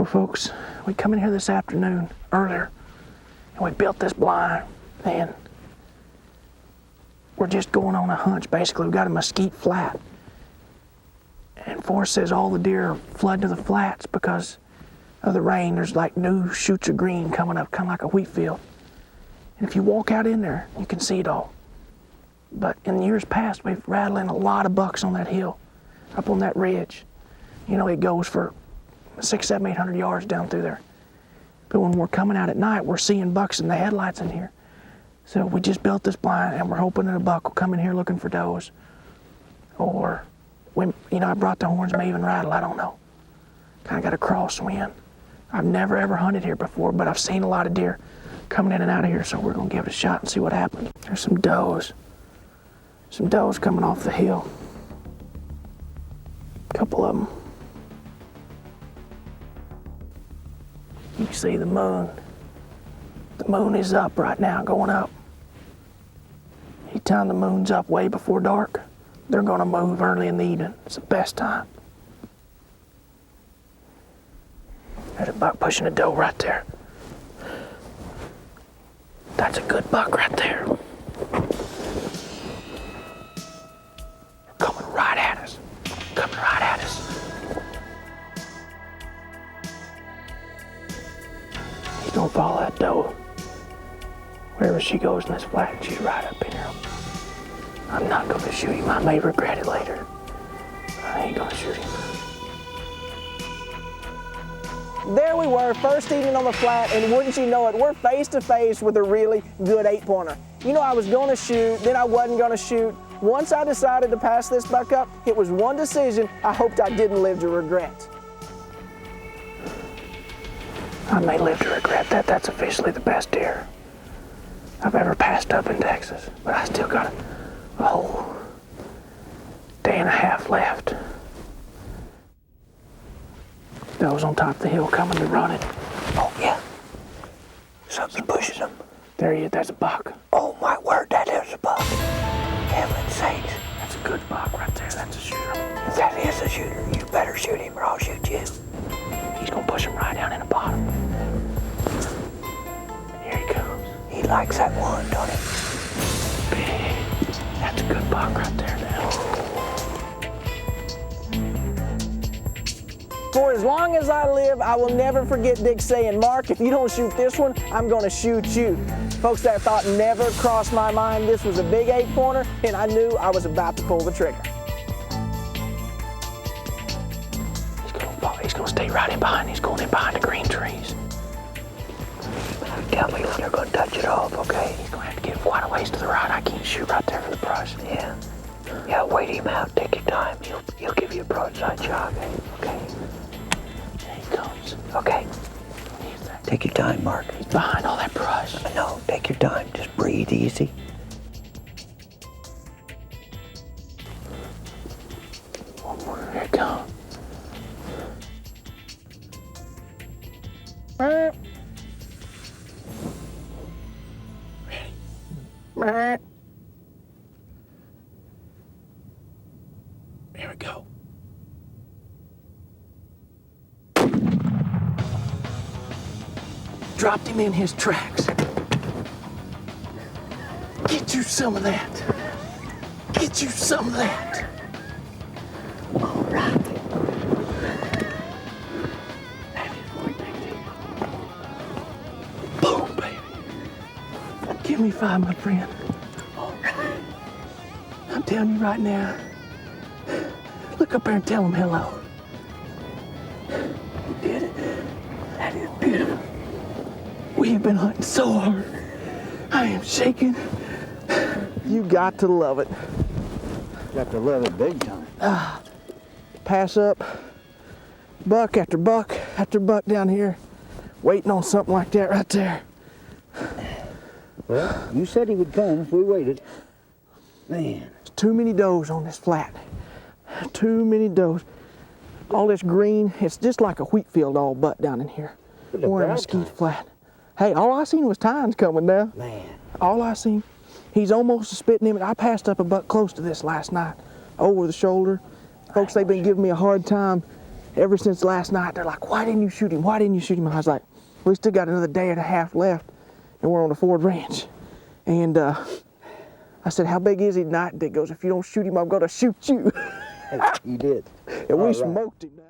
Well, folks, we come in here this afternoon earlier, and we built this blind, and we're just going on a hunch. Basically, we've got a mesquite flat, and Forrest says all the deer flood to the flats because of the rain. There's like new shoots of green coming up, kind of like a wheat field. And if you walk out in there, you can see it all. But in years past, we've rattled in a lot of bucks on that hill, up on that ridge. You know, it goes for 600, 700, 800 yards down through there. But when we're coming out at night, we're seeing bucks in the headlights in here. So we just built this blind, and we're hoping that a buck will come in here looking for does. Or, I brought the horns, may even rattle, I don't know. Kind of got a crosswind. I've never ever hunted here before, but I've seen a lot of deer coming in and out of here, so we're gonna give it a shot and see what happens. There's some does. Some does coming off the hill. A couple of them. You can see the moon. The moon is up right now, going up. Anytime the moon's up way before dark, they're gonna move early in the evening. It's the best time. There's a buck pushing a doe right there. That's a good buck right there. Coming right at us. Coming right at us. He's gonna follow that doe. Wherever she goes in this flat, she's right up in here. I'm not gonna shoot him. I may regret it later. I ain't gonna shoot him. There we were, first evening on the flat, and wouldn't you know it, we're face to face with a really good 8-pointer. You know, I was gonna shoot, then I wasn't gonna shoot. Once I decided to pass this buck up, it was one decision I hoped I didn't live to regret. I may live to regret that. That's officially the best deer I've ever passed up in Texas. But I still got a whole day and a half left. Those on top of the hill coming to run it. Oh, yeah. Something pushing them. There he is. That's a buck. Oh, my word, that is a buck. Heaven's sakes. That's a good buck right there. That's a shooter. That is a shooter. You better shoot him or I'll shoot you. He's going to push him right down in the bottom. Here he comes. He likes that one, don't he? Big. That's a good buck right there now. For as long as I live, I will never forget Dick saying, "Mark, if you don't shoot this one, I'm gonna shoot you." Folks, that thought never crossed my mind. This was a big 8-pointer, and I knew I was about to pull the trigger. He's gonna stay right in behind. He's going in behind the green trees. Tell me when they're gonna touch it off, okay? He's gonna have to get quite a ways to the right. I can't shoot right there for the brush. Yeah. Yeah, wait him out. Take your time. He'll give you a broadside shot, okay? There he comes. Okay. Take your time, Mark. He's behind all that brush. No, take your time. Just breathe easy. One more. Here it comes. Ready? Here we go. Dropped him in his tracks. Get you some of that. Get you some of that. All right. That is one thing. Boom, baby. Give me 5, my friend. All right. I'm telling you right now. Look up there and tell him hello. You did it. That is beautiful. We have been hunting so hard. I am shaking. You got to love it. Got to love it big time. Pass up buck after buck after buck down here, waiting on something like that right there. Well, you said he would come if we waited. Man. There's too many does on this flat. Too many does. All this green, it's just like a wheat field all but down in here. Or a mesquite flat. Hey, all I seen was tines coming down. Man. All I seen. He's almost a spitting image. I passed up a buck close to this last night, over the shoulder. Folks, they've been giving me a hard time ever since last night, they're like, why didn't you shoot him? Why didn't you shoot him? I was like, we still got another day and a half left, and we're on the Ford Ranch. And I said, how big is he tonight? And Dick goes, if you don't shoot him, I'm gonna shoot you. You did. And we smoked him now.